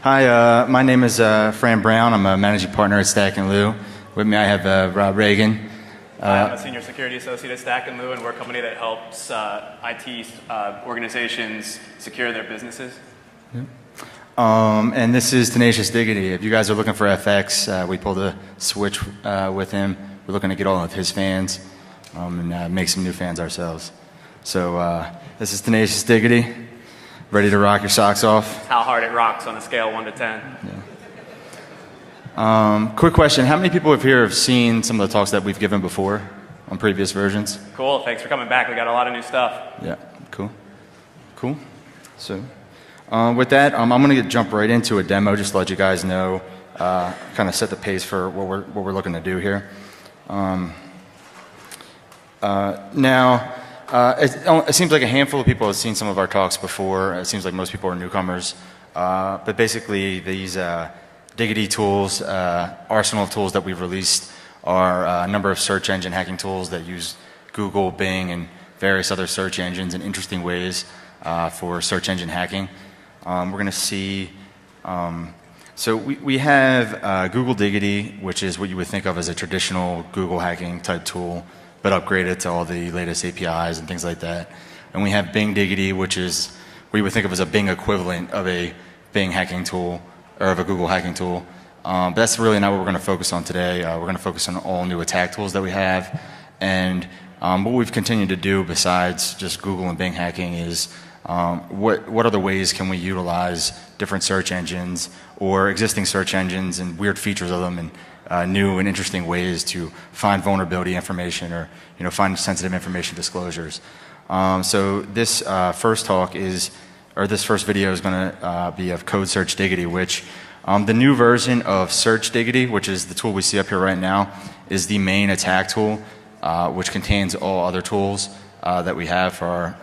Hi, my name is Fran Brown. I'm a managing partner at Stack & Lou. With me I have Ragan. I'm a senior security associate at Stack & Lou, and we're a company that helps IT organizations secure their businesses. Yeah. And this is Tenacious Diggity. If you guys are looking for FX, we pulled a switch with him. We're looking to get all of his fans and make some new fans ourselves. So this is Tenacious Diggity. Ready to rock your socks off? That's how hard it rocks on a scale of 1 to 10. Yeah. Quick question. How many people here have seen some of the talks that we've given before on previous versions? Cool. Thanks for coming back. We got a lot of new stuff. Yeah. Cool. Cool. So with that, I'm going to jump right into a demo just to let you guys know, kind of set the pace for what we're looking to do here. It seems like a handful of people have seen some of our talks before. It seems like most people are newcomers. But basically, these Diggity tools, arsenal of tools that we've released are a number of search engine hacking tools that use Google, Bing, and various other search engines in interesting ways for search engine hacking. We're going to see, so we have Google Diggity, which is what you would think of as a traditional Google hacking type tool, but upgraded to all the latest APIs and things like that. And we have Bing Diggity, which is what you would think of as a Bing equivalent of a Bing hacking tool, or of a Google hacking tool. But that's really not what we're going to focus on today. We're going to focus on all new attack tools that we have. And what we've continued to do besides just Google and Bing hacking is what other ways can we utilize different search engines or existing search engines and weird features of them and new and interesting ways to find vulnerability information or find sensitive information disclosures. So this first talk is, or this first video is going to be of Code Search Diggity, which the new version of Search Diggity, which is the tool we see up here right now, is the main attack tool, which contains all other tools that we have for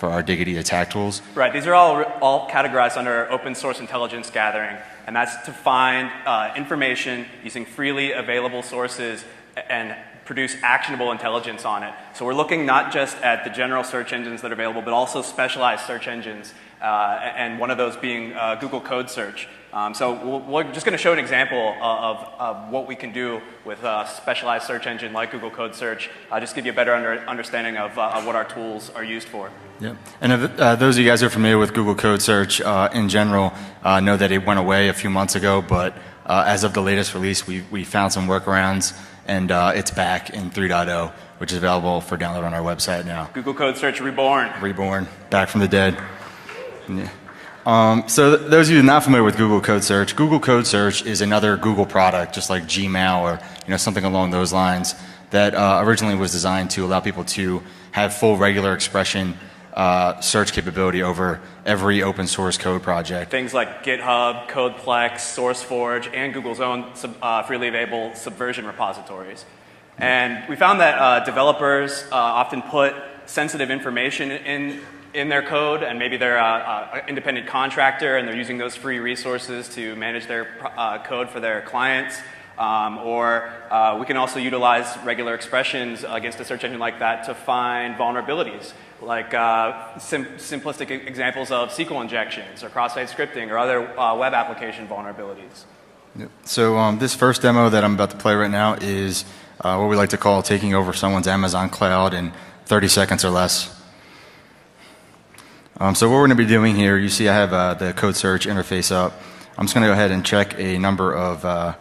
our Diggity attack tools. Right. These are all categorized under open source intelligence gathering, and that's to find information using freely available sources and produce actionable intelligence on it. So we're looking not just at the general search engines that are available, but also specialized search engines, and one of those being Google Code Search. So we're just going to show an example of what we can do with a specialized search engine like Google Code Search, just give you a better understanding of what our tools are used for. Yeah, and those of you guys who are familiar with Google Code Search in general know that it went away a few months ago, but as of the latest release, we found some workarounds, and it's back in 3.0, which is available for download on our website now. Google Code Search Reborn. Reborn, back from the dead. Yeah. So those of you not familiar with Google Code Search is another Google product, just like Gmail or something along those lines, that originally was designed to allow people to have full regular expression search capability over every open source code project. Things like GitHub, Codeplex, SourceForge, and Google's own freely available Subversion repositories. And we found that developers often put sensitive information in their code, and maybe they're an independent contractor and they're using those free resources to manage their code for their clients. Or we can also utilize regular expressions against a search engine like that to find vulnerabilities, like simplistic examples of SQL injections or cross-site scripting or other web application vulnerabilities. Yep. So this first demo that I'm about to play right now is what we like to call taking over someone's Amazon cloud in 30 seconds or less. So what we're going to be doing here, you see I have the Code Search interface up. I'm just going to go ahead and check a number of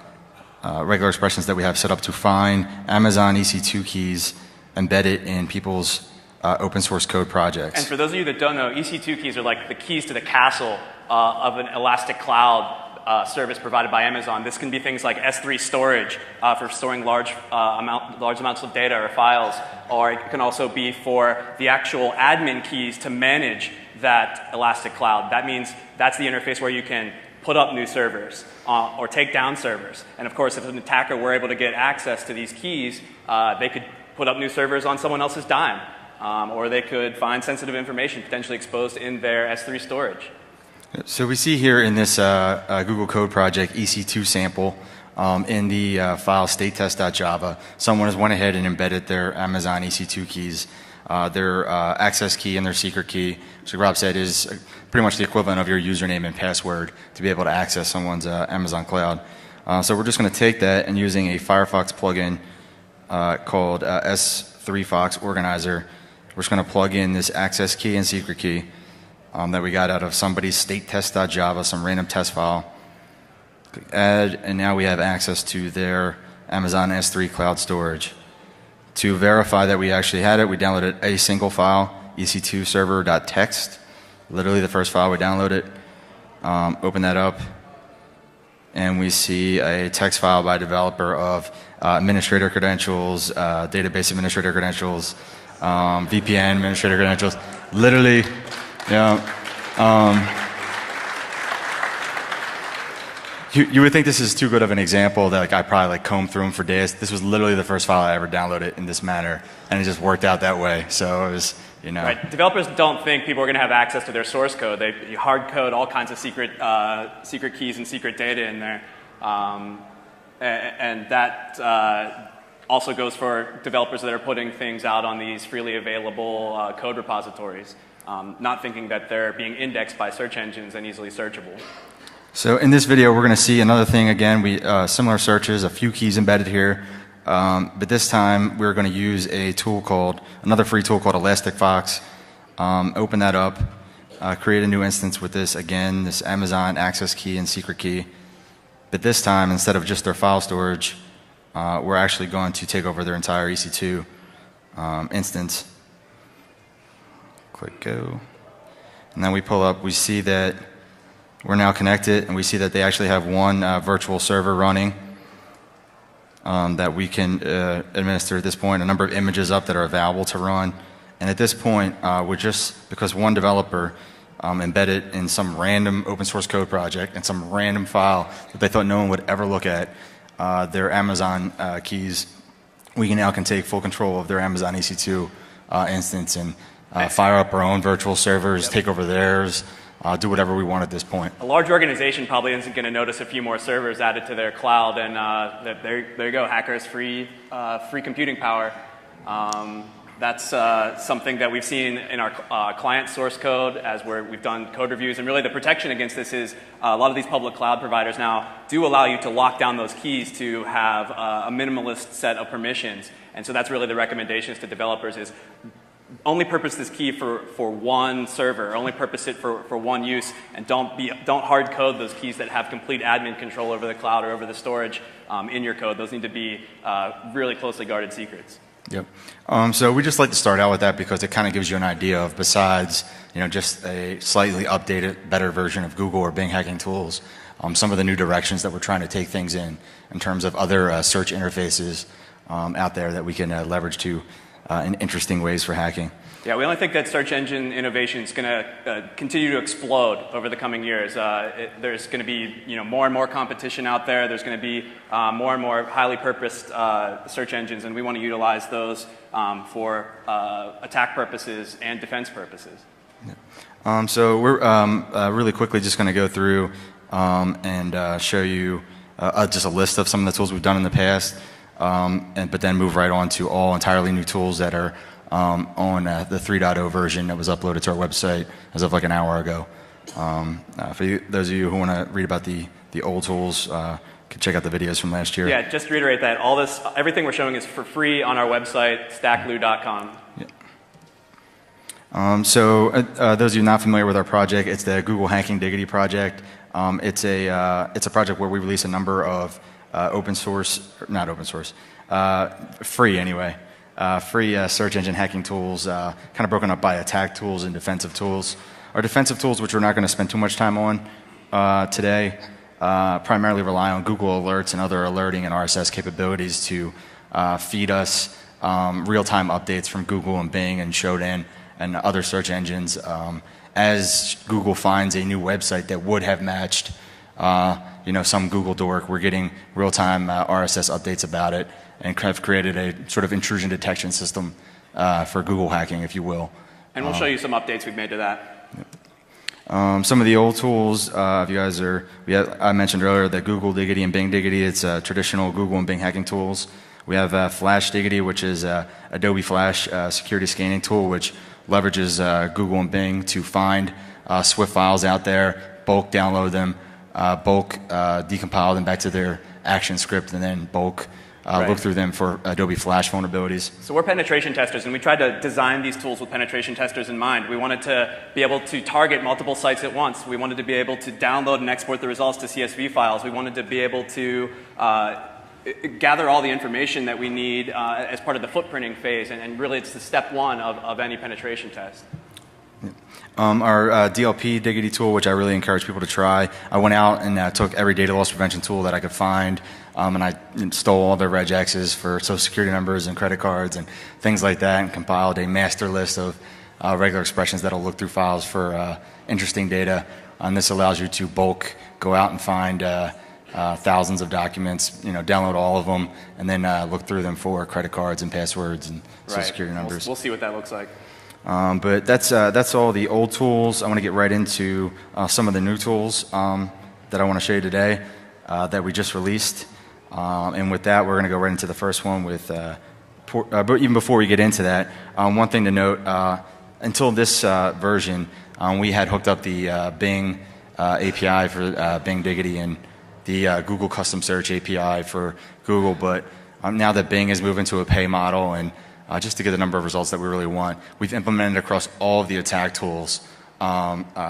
regular expressions that we have set up to find Amazon EC2 keys, embed it in people's open source code projects. And for those of you that don't know, EC2 keys are like the keys to the castle of an elastic cloud service provided by Amazon. This can be things like S3 storage for storing large amounts of data or files, or it can also be for the actual admin keys to manage that elastic cloud. That means that's the interface where you can put up new servers or take down servers. And of course, if an attacker were able to get access to these keys, they could put up new servers on someone else's dime, or they could find sensitive information potentially exposed in their S3 storage. So we see here in this Google Code Project EC2 sample in the file statetest.java, someone has went ahead and embedded their Amazon EC2 keys their access key and their secret key, which like Rob said is pretty much the equivalent of your username and password to be able to access someone's Amazon cloud. So we're just going to take that and using a Firefox plugin called S3 Fox Organizer, we're just going to plug in this access key and secret key that we got out of somebody's statetest.java, some random test file. Click add, and now we have access to their Amazon S3 cloud storage. To verify that we actually had it, we downloaded a single file, ec2 server.txt, literally the first file we downloaded. Open that up, and we see a text file by developer of administrator credentials, database administrator credentials, VPN administrator credentials. Literally, you would think this is too good of an example that like I probably like combed through them for days. This was literally the first file I ever downloaded in this manner, and it just worked out that way. So it was, Right. Developers don't think people are going to have access to their source code. They hard code all kinds of secret keys and secret data in there, and that also goes for developers that are putting things out on these freely available code repositories, not thinking that they're being indexed by search engines and easily searchable. So in this video, we're going to see another thing again. Similar searches, a few keys embedded here, but this time we're going to use another free tool called Elastic Fox. Open that up, create a new instance with this again, this Amazon access key and secret key. But this time, instead of just their file storage, we're actually going to take over their entire EC2 instance. Click go. And then we pull up, we see that we're now connected, and we see that they actually have one virtual server running that we can administer at this point, a number of images up that are available to run. And at this point, we're just, because one developer embedded in some random open source code project and some random file that they thought no one would ever look at, their Amazon keys, we now can take full control of their Amazon EC2 instance and fire up our own virtual servers, take over theirs, do whatever we want at this point. A large organization probably isn't going to notice a few more servers added to their cloud, and there you go, hackers, free computing power. That's something that we've seen in our client source code as we've done code reviews, and really the protection against this is a lot of these public cloud providers now do allow you to lock down those keys to have a minimalist set of permissions, and so that's really the recommendations to developers is only purpose this key for one server, only purpose it for one use, and don't hard code those keys that have complete admin control over the cloud or over the storage in your code. Those need to be really closely guarded secrets. Yep. So we just like to start out with that because it kind of gives you an idea of, besides just a slightly updated, better version of Google or Bing hacking tools, some of the new directions that we're trying to take things in terms of other search interfaces out there that we can leverage to in interesting ways for hacking. Yeah, we only think that search engine innovation is going to continue to explode over the coming years. There's going to be more and more competition out there. There's going to be more and more highly purposed search engines, and we want to utilize those for attack purposes and defense purposes. Yeah. So we're really quickly just going to go through and show you just a list of some of the tools we've done in the past, but then move right on to all entirely new tools that are on the 3.0 version that was uploaded to our website as of like an hour ago. For those of you who want to read about the old tools, can check out the videos from last year. Yeah, just to reiterate that everything we're showing is for free on our website, stacklu.com. Yeah. So those of you not familiar with our project, it's the Google Hacking Diggity Project. It's a project where we release a number of free anyway. Free search engine hacking tools, kind of broken up by attack tools and defensive tools. Our defensive tools, which we're not going to spend too much time on today, primarily rely on Google Alerts and other alerting and RSS capabilities to feed us real-time updates from Google and Bing and Shodan and other search engines. As Google finds a new website that would have matched some Google dork, we're getting real-time RSS updates about it, and have created a sort of intrusion detection system for Google hacking, if you will. And we'll show you some updates we've made to that. Some of the old tools, if you guys I mentioned earlier that Google Diggity and Bing Diggity, it's traditional Google and Bing hacking tools. We have Flash Diggity, which is Adobe Flash security scanning tool, which leverages Google and Bing to find Swift files out there, bulk download them, bulk decompile them back to their action script, and then bulk look through them for Adobe Flash vulnerabilities. So we're penetration testers, and we tried to design these tools with penetration testers in mind. We wanted to be able to target multiple sites at once. We wanted to be able to download and export the results to CSV files. We wanted to be able to gather all the information that we need as part of the footprinting phase, and really it's the step one of any penetration test. Our DLP Diggity tool, which I really encourage people to try, I went out and took every data loss prevention tool that I could find, and I stole all their regexes for social security numbers and credit cards and things like that, and compiled a master list of regular expressions that'll look through files for interesting data. And this allows you to bulk go out and find thousands of documents, download all of them, and then look through them for credit cards and passwords and social security numbers. We'll see what that looks like. But that's all the old tools. I want to get right into some of the new tools that I want to show you today that we just released. And with that, we're going to go right into the first one with, but even before we get into that, one thing to note, until this version, we had hooked up the Bing API for Bing Diggity and the Google Custom Search API for Google, but now that Bing is moving to a pay model and just to get the number of results that we really want, we've implemented across all of the attack tools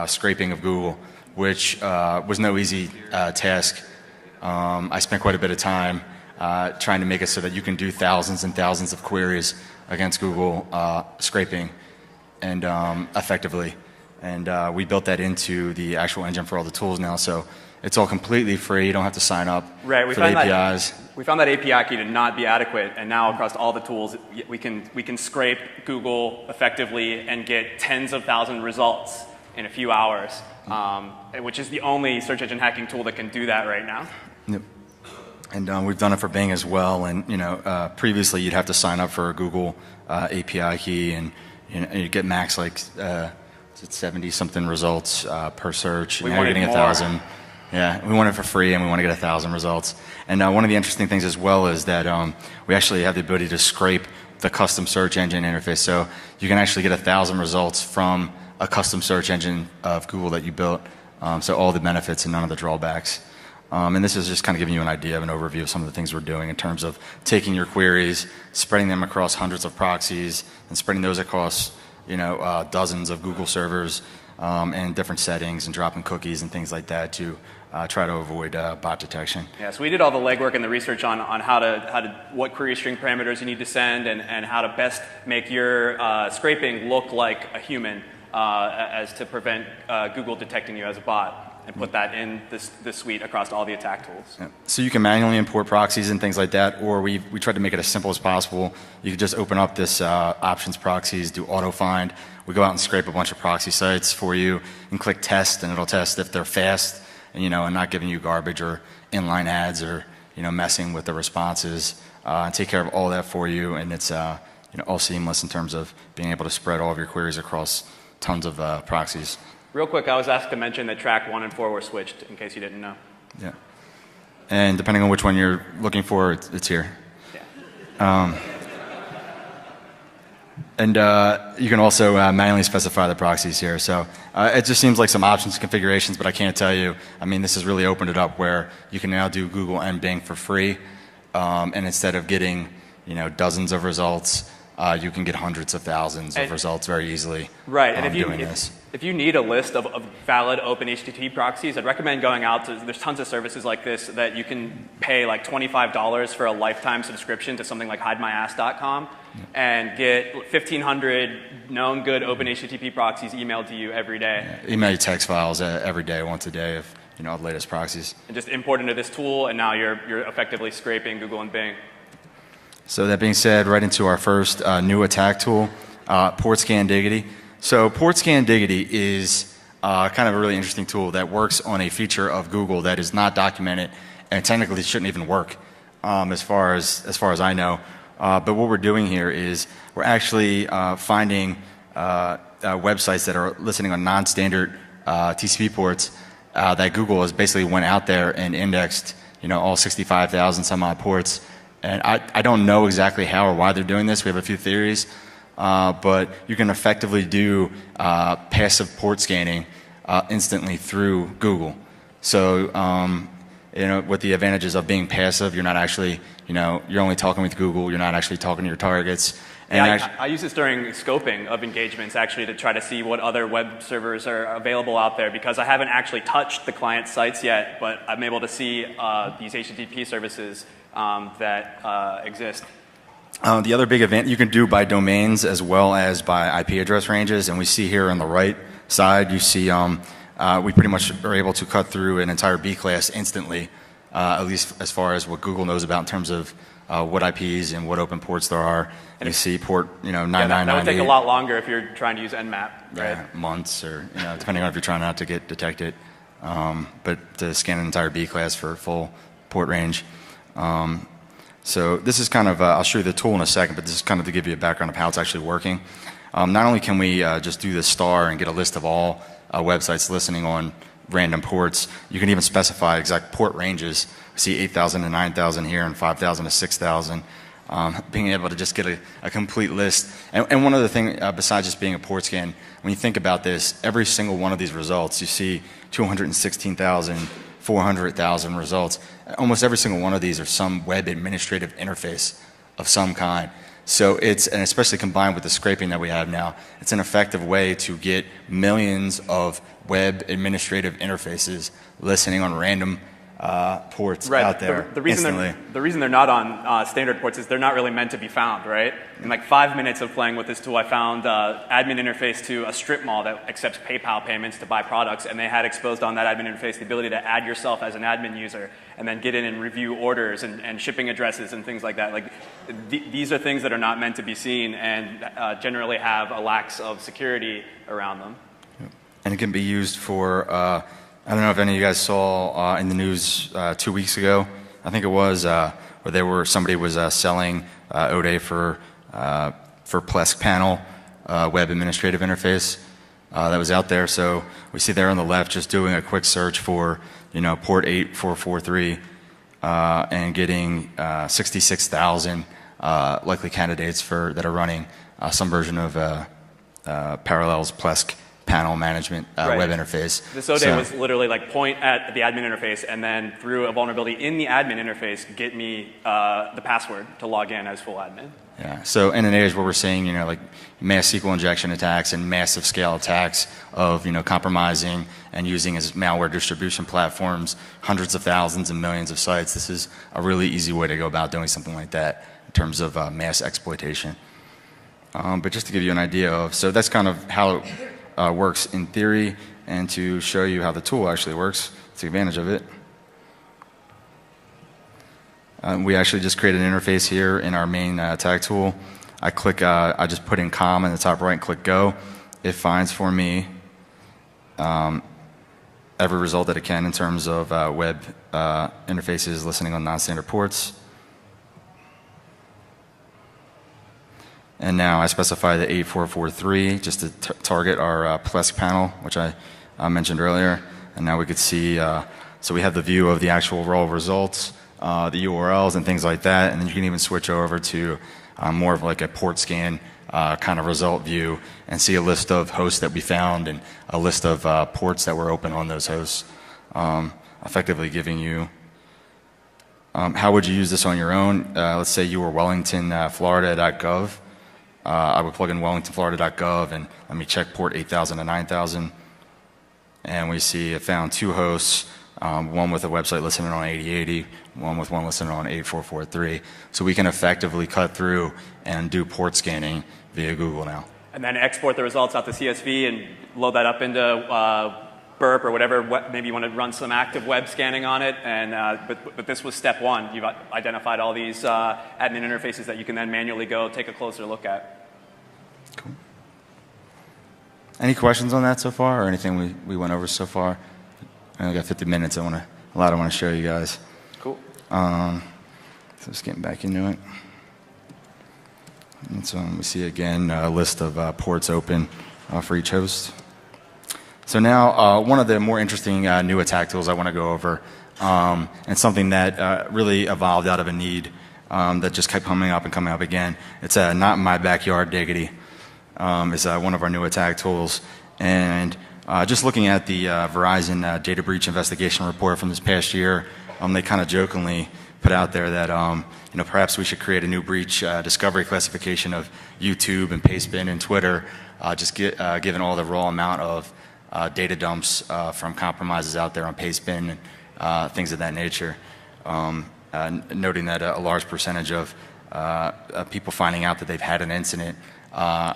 scraping of Google, which was no easy task. I spent quite a bit of time trying to make it so that you can do thousands and thousands of queries against Google scraping and effectively. And we built that into the actual engine for all the tools now, so it's all completely free. You don't have to sign up for the APIs. We found that API key to not be adequate, and now across all the tools, we can scrape Google effectively and get tens of thousands of results in a few hours, which is the only search engine hacking tool that can do that right now. Yep. And we've done it for Bing as well. And previously you'd have to sign up for a Google API key, and you get max 70 something results per search. We now you're wanted getting more. 1,000. Yeah, we want it for free, and we want to get 1,000 results. And one of the interesting things as well is that we actually have the ability to scrape the custom search engine interface. So you can actually get 1,000 results from a custom search engine of Google that you built. So all the benefits and none of the drawbacks. And this is just kind of giving you an idea of an overview of some of the things we're doing in terms of taking your queries, spreading them across hundreds of proxies, and spreading those across dozens of Google servers and different settings, and dropping cookies and things like that to try to avoid bot detection. Yeah, so we did all the legwork and the research on what query string parameters you need to send, and how to best make your scraping look like a human as to prevent Google detecting you as a bot, and put that in this suite across all the attack tools. Yeah. So you can manually import proxies and things like that, or we tried to make it as simple as possible. You could just open up this options proxies, do auto find. We go out and scrape a bunch of proxy sites for you, and click test, and it'll test if they're fast, and not giving you garbage or inline ads or messing with the responses, and take care of all that for you. And it's all seamless in terms of being able to spread all of your queries across tons of proxies. Real quick, I was asked to mention that track 1 and 4 were switched, in case you didn't know. Yeah. And depending on which one you're looking for, it's here. Yeah. And you can also manually specify the proxies here. So it just seems like some options and configurations, but I can't tell you. I mean, this has really opened it up where you can now do Google and Bing for free. And instead of getting dozens of results, you can get hundreds of thousands of results very easily. Right, and if you need a list of valid open HTTP proxies, I'd recommend going out to, there's tons of services like this that you can pay like $25 for a lifetime subscription to something like hidemyass.com and get 1,500 known good open HTTP proxies emailed to you every day. Yeah. Email you text files every day, once a day of the latest proxies. And just import into this tool, and now you're effectively scraping Google and Bing. So that being said, right into our first new attack tool, Port Scan Diggity. So Port Scan Diggity is kind of a really interesting tool that works on a feature of Google that is not documented and technically shouldn't even work as far as I know. But what we're doing here is we're actually finding websites that are listening on non-standard TCP ports that Google has basically went out there and indexed all 65,000 some odd ports And I don't know exactly how or why they're doing this. We have a few theories. But you can effectively do passive port scanning instantly through Google. So, with the advantages of being passive, you're not actually, you're only talking with Google, you're not actually talking to your targets. And I use this during scoping of engagements actually to try to see what other web servers are available out there, because I haven't actually touched the client sites yet, but I'm able to see these HTTP services that exist. The other big event you can do by domains as well as by IP address ranges, and we see here on the right side, you see we pretty much are able to cut through an entire B class instantly, at least as far as what Google knows about in terms of what IPs and what open ports there are. And you see port, 9998. That would take a lot longer if you're trying to use Nmap, right? Yeah, months, or depending on if you're trying not to get detected. But to scan an entire B class for full port range. So this is kind of, I'll show you the tool in a second, but this is kind of to give you a background of how it's actually working. Not only can we just do the star and get a list of all websites listening on random ports, you can even specify exact port ranges. We see 8,000 to 9,000 here and 5,000 to 6,000. Being able to just get a complete list. And one other thing, besides just being a port scan, when you think about this, every single one of these results, you see 216,000, 400,000 results. Almost every single one of these are some web administrative interface of some kind. So it's, and especially combined with the scraping that we have now, it's an effective way to get millions of web administrative interfaces listening on random ports out there the reason they're not on standard ports is they're not really meant to be found, right? In like 5 minutes of playing with this tool, I found admin interface to a strip mall that accepts PayPal payments to buy products, and they had exposed on that admin interface the ability to add yourself as an admin user and then get in and review orders and shipping addresses and things like that. Like these are things that are not meant to be seen and generally have a lack of security around them. And it can be used for I don't know if any of you guys saw in the news 2 weeks ago, I think it was, where somebody was selling ODE for Plesk panel web administrative interface that was out there. So we see there on the left just doing a quick search for port 8443 and getting 66,000 likely candidates that are running some version of Parallels Plesk panel management web interface. This ODE was literally like point at the admin interface and then through a vulnerability in the admin interface get me the password to log in as full admin. Yeah. So in an age where we're seeing like mass SQL injection attacks and massive scale attacks of compromising and using as malware distribution platforms hundreds of thousands and millions of sites, this is a really easy way to go about doing something like that in terms of mass exploitation. But just to give you an idea of, so that's kind of how it works in theory, and to show you how the tool actually works, take advantage of it. We actually just created an interface here in our main tag tool. I just put in com in the top right and click go. It finds for me every result that it can in terms of web interfaces listening on non-standard ports. And now I specify the 8443 just to target our Plesk panel, which I mentioned earlier. And now we could see, so we have the view of the actual raw results, the URLs and things like that. And then you can even switch over to more of like a port scan kind of result view and see a list of hosts that we found and a list of ports that were open on those hosts, effectively giving you how would you use this on your own. Let's say you were wellingtonflorida.gov. I would plug in wellingtonflorida.gov and let me check port 8,000 to 9,000. And we see it found two hosts, one with a website listening on 8080, one with one listening on 8443. So we can effectively cut through and do port scanning via Google now. And then export the results out to CSV and load that up into Burp or whatever, maybe you want to run some active web scanning on it, and but this was step one. You've identified all these admin interfaces that you can then manually go take a closer look at. Cool. Any questions on that so far, or anything we went over so far? I only got 50 minutes. I want to show you guys. Cool. So just getting back into it. And so we see again a list of ports open for each host. So now one of the more interesting new attack tools I want to go over, and something that really evolved out of a need that just kept coming up and coming up again. It's Not In My Backyard Diggity. Is one of our new attack tools. And just looking at the Verizon data breach investigation report from this past year, they kind of jokingly put out there that perhaps we should create a new breach discovery classification of YouTube and Pastebin and Twitter, given all the raw amount of data dumps from compromises out there on Pastebin and things of that nature. Noting that a large percentage of people finding out that they've had an incident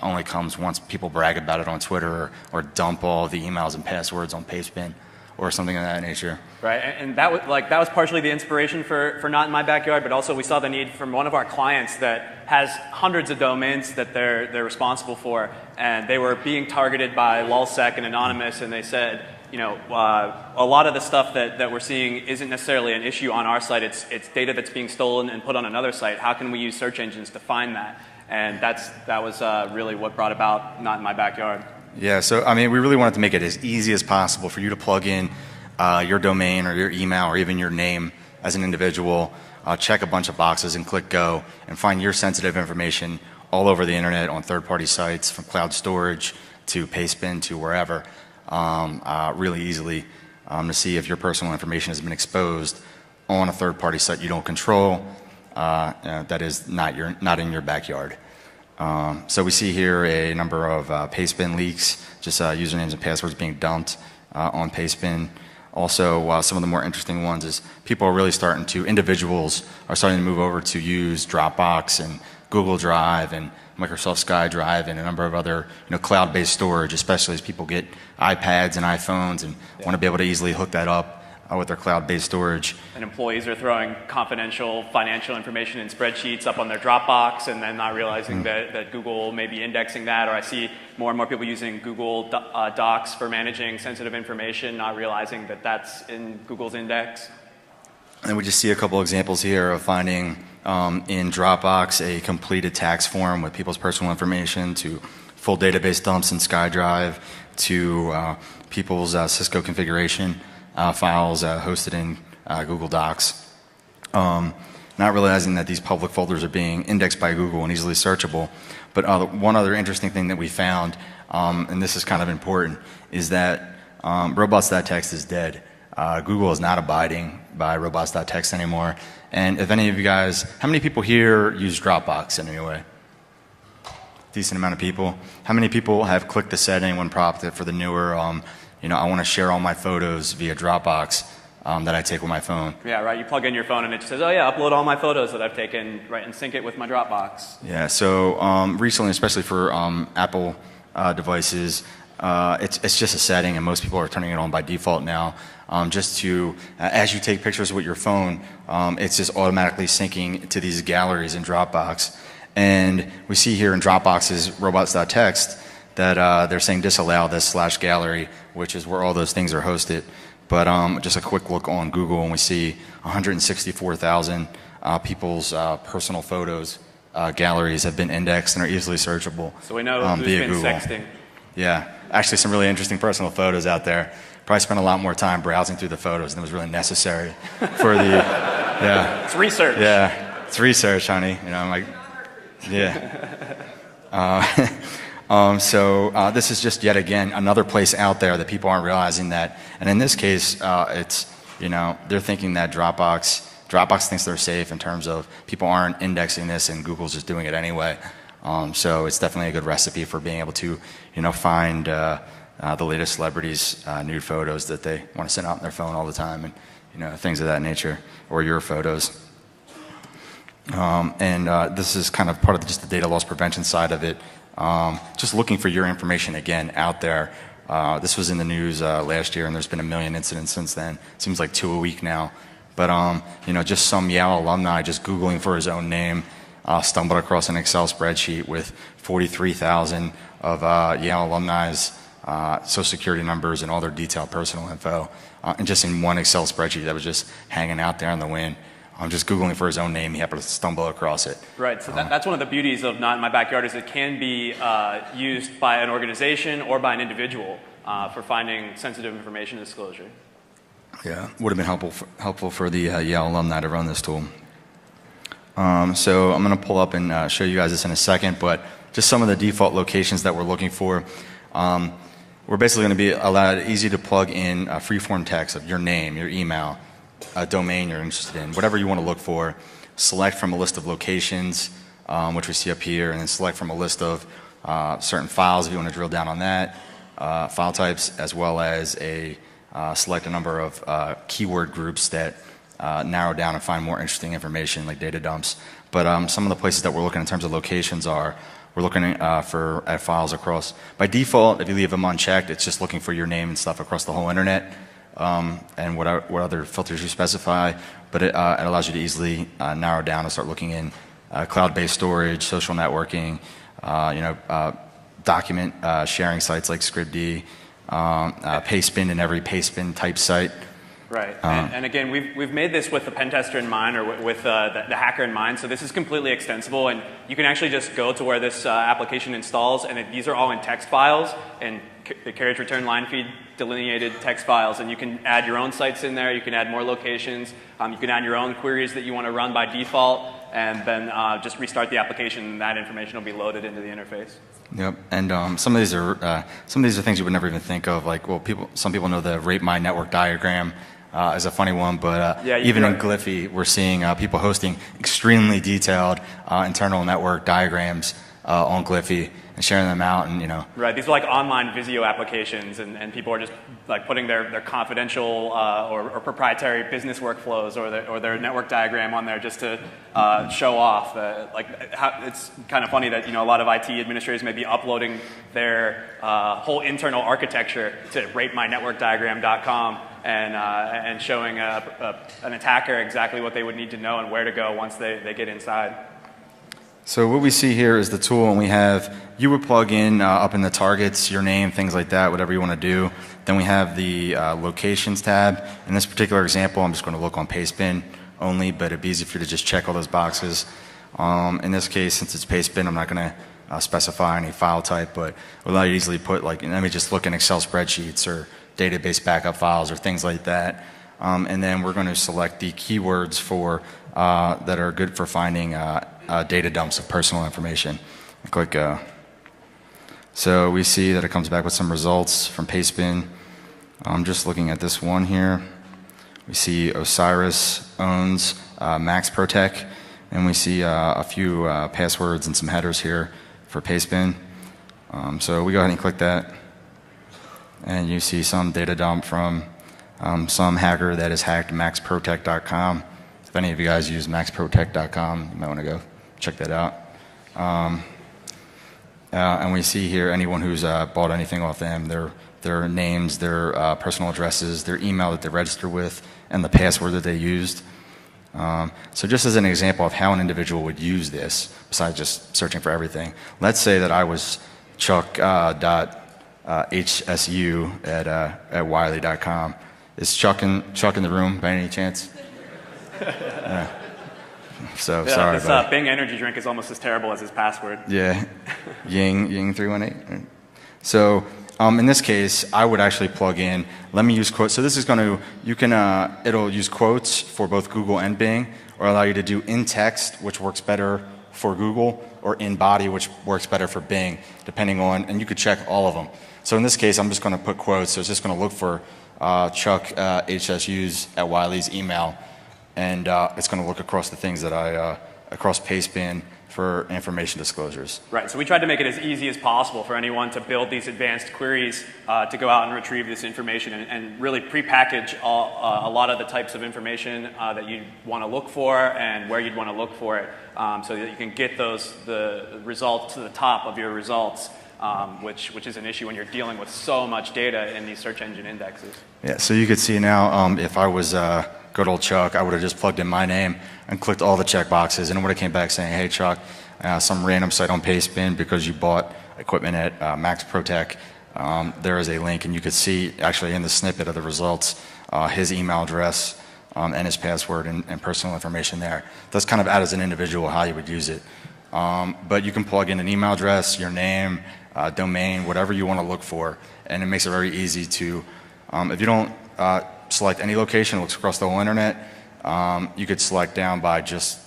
only comes once people brag about it on Twitter or dump all the emails and passwords on Pastebin or something of that nature. Right, and that was partially the inspiration for Not In My Backyard, but also we saw the need from one of our clients that has hundreds of domains that they're responsible for, and they were being targeted by lulzsec and Anonymous, and they said, a lot of the stuff that we're seeing isn't necessarily an issue on our site. It's data that's being stolen and put on another site. How can we use search engines to find that? And that was really what brought about Not In My Backyard. Yeah, so I mean, we really wanted to make it as easy as possible for you to plug in your domain or your email or even your name as an individual, check a bunch of boxes and click go, and find your sensitive information all over the internet on third-party sites, from cloud storage to Pastebin to wherever, really easily to see if your personal information has been exposed on a third-party site you don't control, that is not in your backyard. So we see here a number of Pastebin leaks, just usernames and passwords being dumped on Pastebin. Also, some of the more interesting ones is individuals are starting to move over to use Dropbox and Google Drive and Microsoft SkyDrive and a number of other cloud-based storage, especially as people get iPads and iPhones and want to be able to easily hook that up with their cloud-based storage. And employees are throwing confidential financial information in spreadsheets up on their Dropbox and then not realizing that Google may be indexing that. Or I see more and more people using Google Docs for managing sensitive information, not realizing that that's in Google's index. And we just see a couple examples here of finding in Dropbox a completed tax form with people's personal information, to full database dumps in SkyDrive, to people's Cisco configuration files hosted in Google Docs. Not realizing that these public folders are being indexed by Google and easily searchable. But one other interesting thing that we found, and this is kind of important, is that robots.txt is dead. Google is not abiding by robots.txt anymore. And if any of you guys, how many people here use Dropbox in any way? Decent amount of people. How many people have clicked the setting when prompted for the newer, I want to share all my photos via Dropbox that I take with my phone? Yeah, right. You plug in your phone and it just says, oh yeah, upload all my photos that I've taken, right, and sync it with my Dropbox. Yeah, so recently, especially for Apple devices, it's just a setting, and most people are turning it on by default now. Just to, as you take pictures with your phone, it's just automatically syncing to these galleries in Dropbox. And we see here in Dropbox's robots.txt that they're saying disallow this /gallery, which is where all those things are hosted. But just a quick look on Google, and we see 164,000 people's personal photos galleries have been indexed and are easily searchable. So we know who's been Google. sexting. Yeah, actually some really interesting personal photos out there. Probably spent a lot more time browsing through the photos than was really necessary for the, yeah. It's research. Yeah, it's research, honey. I'm like, yeah. So this is just yet again another place out there that people aren't realizing that. And in this case, it's, they're thinking that Dropbox thinks they're safe in terms of people aren't indexing this and Google's just doing it anyway. So it's definitely a good recipe for being able to, find the latest celebrities' nude photos that they want to send out on their phone all the time, and things of that nature, or your photos. And this is kind of part of just the data loss prevention side of it. Just looking for your information again out there. This was in the news last year, and there's been 1 million incidents since then. Seems like 2 a week now. But just some Yale alumni just Googling for his own name stumbled across an Excel spreadsheet with 43,000 of Yale alumni's social security numbers and all their detailed personal info, and just in one Excel spreadsheet that was just hanging out there in the wind. I'm just Googling for his own name. He happened to stumble across it. Right. So that's one of the beauties of Not In My Backyard, is it can be used by an organization or by an individual for finding sensitive information disclosure. Yeah, would have been helpful for the Yale alumni to run this tool. So I'm going to pull up and show you guys this in a second, but just some of the default locations that we're looking for. We're basically going to be allowed easy to plug in free-form text of your name, your email, a domain you're interested in, whatever you want to look for. Select from a list of locations, which we see up here, and then select from a list of certain files if you want to drill down on that, file types, as well as select a number of keyword groups that narrow down and find more interesting information like data dumps. But some of the places that we're looking in terms of locations are, we're looking at files across. By default, if you leave them unchecked, it's just looking for your name and stuff across the whole internet, and what other filters you specify. But it allows you to easily narrow down and start looking in cloud-based storage, social networking, document sharing sites like Scribd, Pastebin and every Pastebin type site. Right, and again, we've made this with the pen tester in mind, or with the hacker in mind, so this is completely extensible, and you can actually just go to where this application installs, and these are all in text files, and the carriage return line feed delineated text files, and you can add your own sites in there, you can add more locations, you can add your own queries that you want to run by default, and then just restart the application, and that information will be loaded into the interface. Yep, and some of these are things you would never even think of. Like, well, some people know the rate my network diagram is a funny one, but even in Gliffy, we're seeing people hosting extremely detailed internal network diagrams on Gliffy and sharing them out, and Right, these are like online Visio applications, and people are just like putting their confidential or proprietary business workflows or their network diagram on there just to show off. It's kind of funny that a lot of IT administrators may be uploading their whole internal architecture to ratemynetworkdiagram.com and showing an attacker exactly what they would need to know and where to go once they get inside. So what we see here is the tool, and you would plug in up in the targets, your name, things like that, whatever you want to do. Then we have the locations tab. In this particular example, I'm just going to look on Pastebin only, but it'd be easy for you to just check all those boxes. In this case, since it's Pastebin, I'm not going to specify any file type, but we'll allow you to easily put, let me just look in Excel spreadsheets or database backup files or things like that. And then we're going to select the keywords that are good for finding data dumps of personal information. I click so we see that it comes back with some results from Pastebin. I'm just looking at this one here. We see Osiris owns Max Protect, and we see a few passwords and some headers here for Pastebin. So we go ahead and click that, and you see some data dump from some hacker that has hacked maxprotect.com. If any of you guys use maxprotect.com, you might want to go check that out. And we see here anyone who's bought anything off them, their names, their personal addresses, their email that they registered with, and the password that they used. So just as an example of how an individual would use this, besides just searching for everything, let's say that I was chuck.hsu at wiley.com. Is Chuck in the room by any chance? So sorry. This Bing energy drink is almost as terrible as his password. Yeah, Ying 318. So in this case, I would actually plug in. Let me use quotes. So this is going to it'll use quotes for both Google and Bing, or allow you to do in text, which works better for Google, or in body, which works better for Bing, depending on. And you could check all of them. So in this case, I'm just going to put quotes. So it's just going to look for Chuck HSU's at Wiley's email. And it's going to look across the things that across Pastebin for information disclosures. Right, so we tried to make it as easy as possible for anyone to build these advanced queries to go out and retrieve this information and really prepackage a lot of the types of information that you want to look for and where you'd want to look for it so that you can get the results to the top of your results. Which is an issue when you're dealing with so much data in these search engine indexes. Yeah, so you could see now if I was good old Chuck, I would have just plugged in my name and clicked all the check boxes, and it would have came back saying, hey Chuck, some random site on Pastebin because you bought equipment at Max Protect. There is a link, and you could see actually in the snippet of the results his email address and his password and personal information there. That's kind of out as an individual how you would use it. But you can plug in an email address, your name, domain, whatever you want to look for, and it makes it very easy to, if you don't select any location, it looks across the whole internet, you could select down by just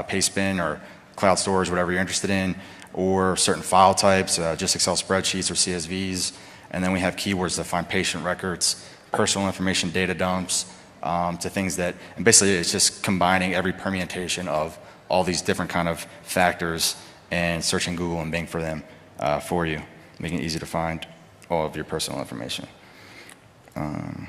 pastebin or cloud storage, whatever you're interested in, or certain file types, just Excel spreadsheets or CSVs. And then we have keywords that find patient records, personal information data dumps, to things that, and basically it's just combining every permutation of all these different kind of factors and searching Google and Bing for them for you, making it easy to find all of your personal information. And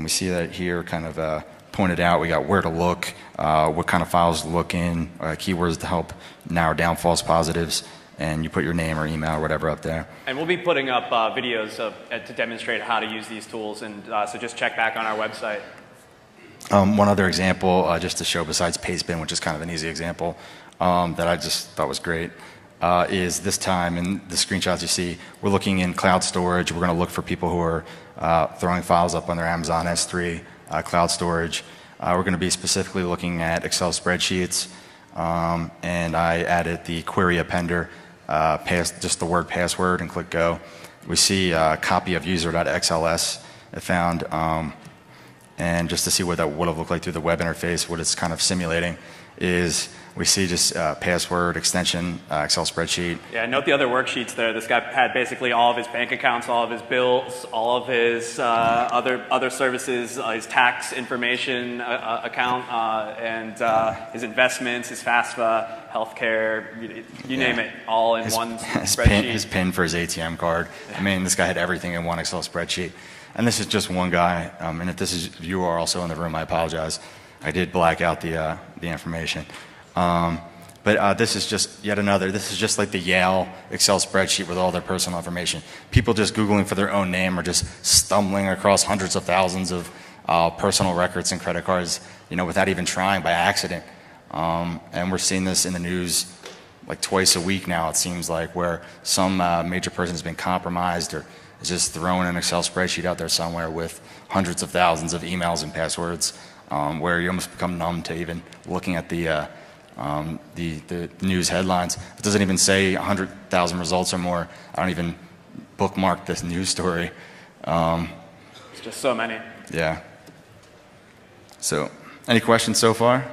we see that here kind of pointed out. We got where to look, what kind of files to look in, keywords to help narrow down false positives, and you put your name or email or whatever up there. And we'll be putting up videos to demonstrate how to use these tools, and so just check back on our website. One other example, just to show besides pastebin, which is kind of an easy example, that I just thought was great, is this time in the screenshots you see, we're looking in cloud storage. We're going to look for people who are throwing files up on their Amazon S3 cloud storage. We're going to be specifically looking at Excel spreadsheets, and I added the query appender, just the word password, and click go. We see a copy of user.xls it found, and just to see what that would have looked like through the web interface, what it's kind of simulating is we see just password, extension, Excel spreadsheet. Yeah, note the other worksheets there. This guy had basically all of his bank accounts, all of his bills, all of his other services, his tax information account, and his investments, his FAFSA, healthcare, you name it, all in one spreadsheet. His PIN for his ATM card. I mean, this guy had everything in one Excel spreadsheet. And this is just one guy. And if you are also in the room, I apologize. I did black out the information. But this is just yet another. This is just like the Yale Excel spreadsheet with all their personal information. People just Googling for their own name or just stumbling across hundreds of thousands of personal records and credit cards, without even trying, by accident. And we're seeing this in the news like twice a week now, it seems like, where some major person has been compromised or is just throwing an Excel spreadsheet out there somewhere with hundreds of thousands of emails and passwords, where you almost become numb to even looking at the news headlines. It doesn't even say 100,000 results or more. I don't even bookmark this news story. It's just so many. Yeah. So, any questions so far?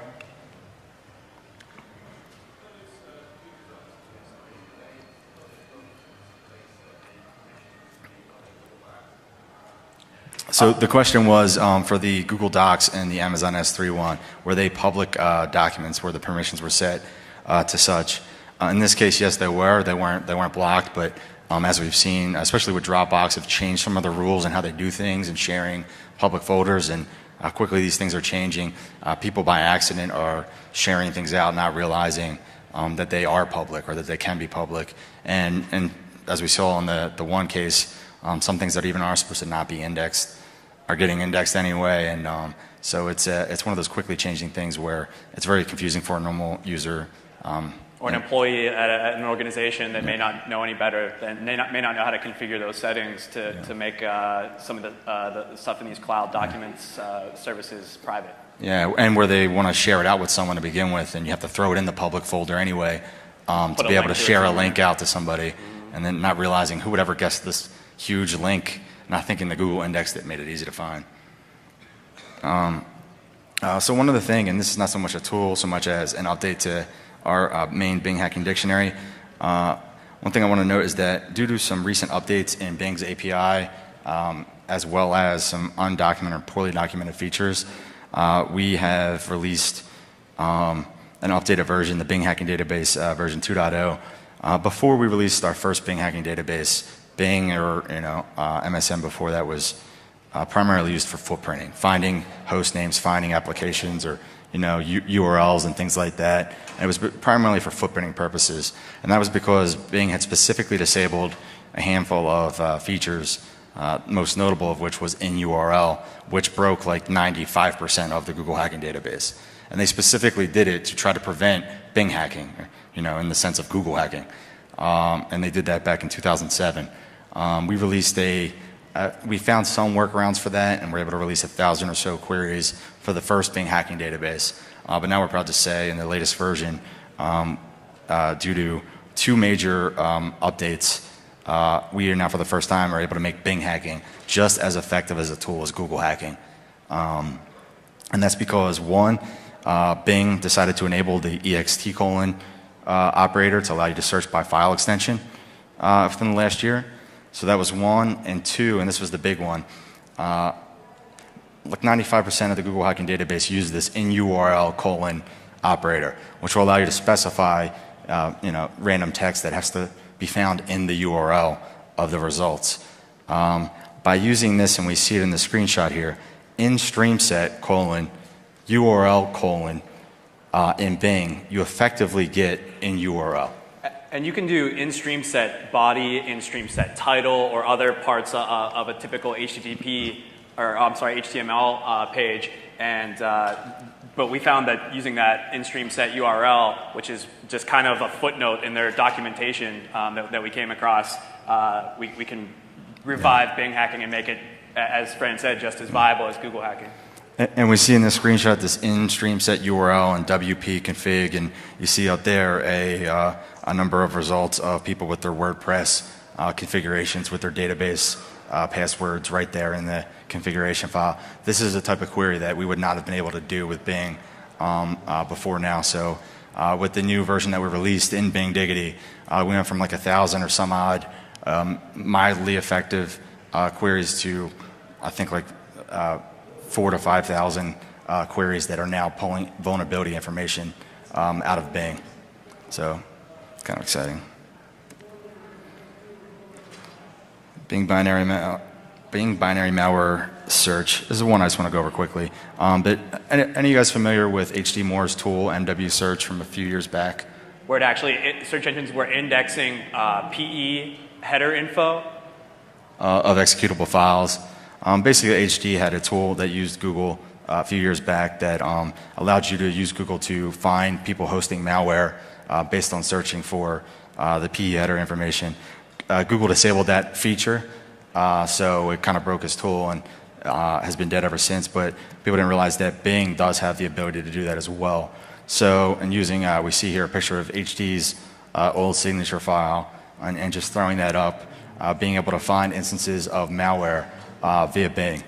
So the question was for the Google Docs and the Amazon S3 one, were they public documents where the permissions were set to such? In this case, yes, they were. They weren't blocked, but as we've seen, especially with Dropbox, have changed some of the rules and how they do things and sharing public folders, and how quickly these things are changing. People by accident are sharing things out, not realizing that they are public or that they can be public. And as we saw in the one case, some things that even are supposed to not be indexed are getting indexed anyway, and so it's one of those quickly changing things where it's very confusing for a normal user. Or an employee at an organization that may not know any better, and may not know how to configure those settings to make some of the stuff in these cloud documents services private. Yeah, and where they want to share it out with someone to begin with, and you have to throw it in the public folder anyway to be able to share a link out to somebody, and then not realizing who would ever guess this huge link, not thinking the Google index that made it easy to find. So one other thing, and this is not so much a tool so much as an update to our main Bing Hacking Dictionary. One thing I want to note is that due to some recent updates in Bing's API, as well as some undocumented or poorly documented features, we have released an updated version, the Bing Hacking Database version 2.0. Before we released our first Bing Hacking Database, Bing or MSN before that was primarily used for footprinting, finding host names, finding applications, or URLs and things like that. And it was primarily for footprinting purposes, and that was because Bing had specifically disabled a handful of features, most notable of which was in URL, which broke like 95% of the Google Hacking Database. And they specifically did it to try to prevent Bing hacking, in the sense of Google hacking. And they did that back in 2007. We released we found some workarounds for that, and we're able to release 1,000 or so queries for the first Bing Hacking Database. But now we're proud to say in the latest version, due to two major updates, we are now for the first time are able to make Bing hacking just as effective as a tool as Google hacking. And that's because, one, Bing decided to enable the ext colon operator to allow you to search by file extension within the last year. So that was one. And two, and this was the big one, like 95% of the Google Hacking database use this in URL colon operator, which will allow you to specify random text that has to be found in the URL of the results. By using this, and we see it in the screenshot here, in stream set colon URL colon in Bing, you effectively get in URL. And you can do in-stream set body, in-stream set title, or other parts of a typical HTTP, or I'm sorry, HTML page. And but we found that using that in-stream set URL, which is just kind of a footnote in their documentation that we came across, we can revive Bing hacking and make it, as Fran said, just as viable as Google hacking. And we see in this screenshot this in-stream set URL and WP config, and you see up there a number of results of people with their WordPress configurations with their database passwords right there in the configuration file. This is a type of query that we would not have been able to do with Bing before now. So with the new version that we released in Bing Diggity, we went from like 1,000 or some odd mildly effective queries to, I think, like 4,000 to 5,000 queries that are now pulling vulnerability information out of Bing. So kind of exciting. Bing binary malware search. This is the one I just want to go over quickly. But any of you guys familiar with HD Moore's tool, MW Search, from a few years back? Where it actually, search engines were indexing PE header info of executable files. Basically, HD had a tool that used Google a few years back that allowed you to use Google to find people hosting malware based on searching for the PE header information. Google disabled that feature, so it kind of broke his tool and has been dead ever since, but people didn't realize that Bing does have the ability to do that as well. So, and using, we see here a picture of HD's old signature file, and just throwing that up, being able to find instances of malware via Bing.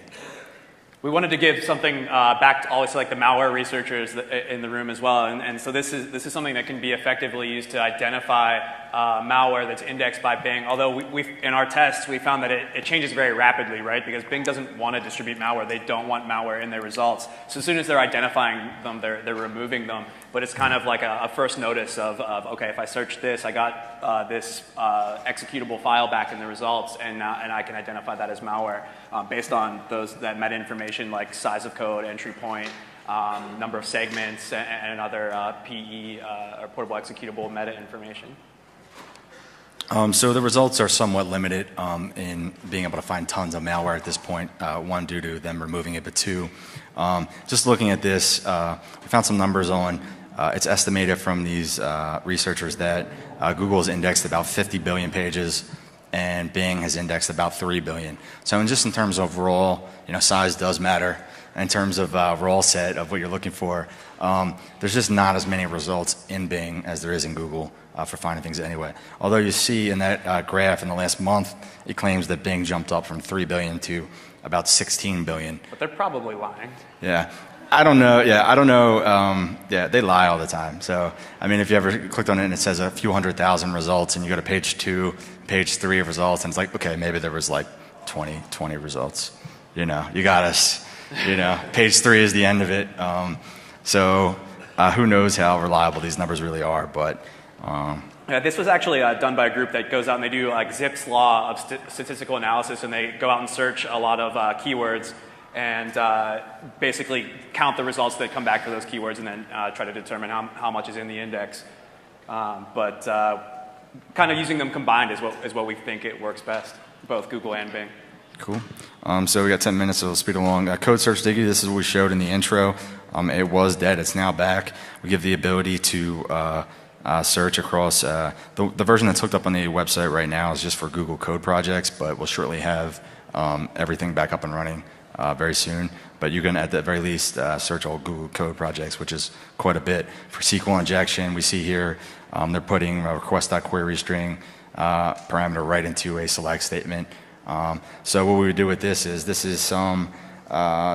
We wanted to give something back to always like the malware researchers in the room as well, and so this is something that can be effectively used to identify malware that's indexed by Bing. Although in our tests we found that it changes very rapidly, right? Because Bing doesn't want to distribute malware; they don't want malware in their results. So as soon as they're identifying them, they're removing them. But it's kind of like a first notice of okay, if I search this, I got this executable file back in the results, and I can identify that as malware based on that meta information like size of code, entry point, number of segments, and other PE or portable executable meta information. So the results are somewhat limited in being able to find tons of malware at this point. One, due to them removing it, but two, just looking at this, we found some numbers on. It's estimated from these researchers that Google has indexed about 50 billion pages, and Bing has indexed about 3 billion. So just in terms of raw, size does matter. In terms of raw set of what you're looking for, there's just not as many results in Bing as there is in Google for finding things anyway. Although you see in that graph in the last month, it claims that Bing jumped up from 3 billion to about 16 billion. But they're probably lying. Yeah. I don't know. Yeah, I don't know. They lie all the time. So, I mean, if you ever clicked on it and it says a few 100,000 results, and you go to page 2, page 3 of results, and it's like, okay, maybe there was like 20 results. You got us. Page 3 is the end of it. So, who knows how reliable these numbers really are? But this was actually done by a group that goes out and they do like Zipf's law of statistical analysis, and they go out and search a lot of keywords and basically count the results that come back for those keywords, and then try to determine how much is in the index. But kind of using them combined is what we think it works best, both Google and Bing. Cool. So we got 10 minutes, so we'll speed along. Code Search Diggity, this is what we showed in the intro. It was dead. It's now back. We give the ability to search across. The version that's hooked up on the website right now is just for Google code projects, but we'll shortly have everything back up and running very soon. But you can, at the very least, search all Google code projects, which is quite a bit. For SQL injection, we see here they're putting a request.query string parameter right into a select statement. So what we would do with this is some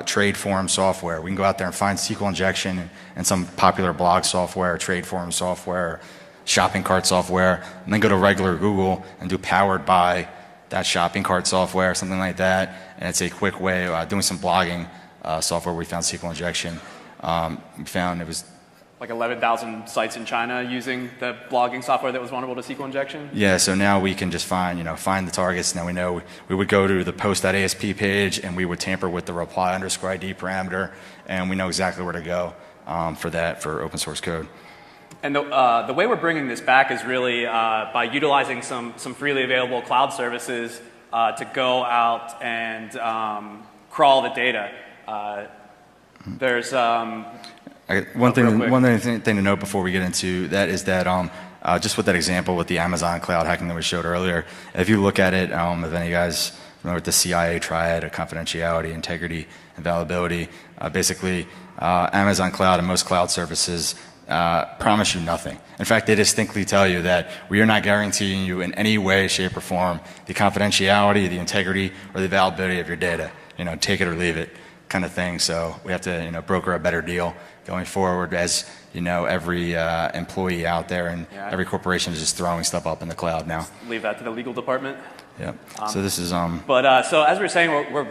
trade forum software. We can go out there and find SQL injection and some popular blog software, trade forum software, shopping cart software, and then go to regular Google and do powered by that shopping cart software, something like that. And it's a quick way of doing some blogging software. We found SQL injection. We found it was like 11,000 sites in China using the blogging software that was vulnerable to SQL injection? Yeah, so now we can just find the targets. Now we know we would go to the post.asp page and we would tamper with the reply_ID parameter, and we know exactly where to go for open source code. And the way we're bringing this back is really by utilizing some freely available cloud services to go out and crawl the data. There's one thing to note before we get into that is that just with that example with the Amazon cloud hacking that we showed earlier, if you look at it, if any of you guys familiar with the CIA triad of confidentiality, integrity, and availability, basically Amazon cloud and most cloud services promise you nothing. In fact, they distinctly tell you that we are not guaranteeing you in any way, shape, or form the confidentiality, the integrity, or the availability of your data. Take it or leave it kind of thing. So we have to broker a better deal going forward, as every employee out there and every corporation is just throwing stuff up in the cloud now. Leave that to the legal department. Yeah. So this is But so as we were saying, we're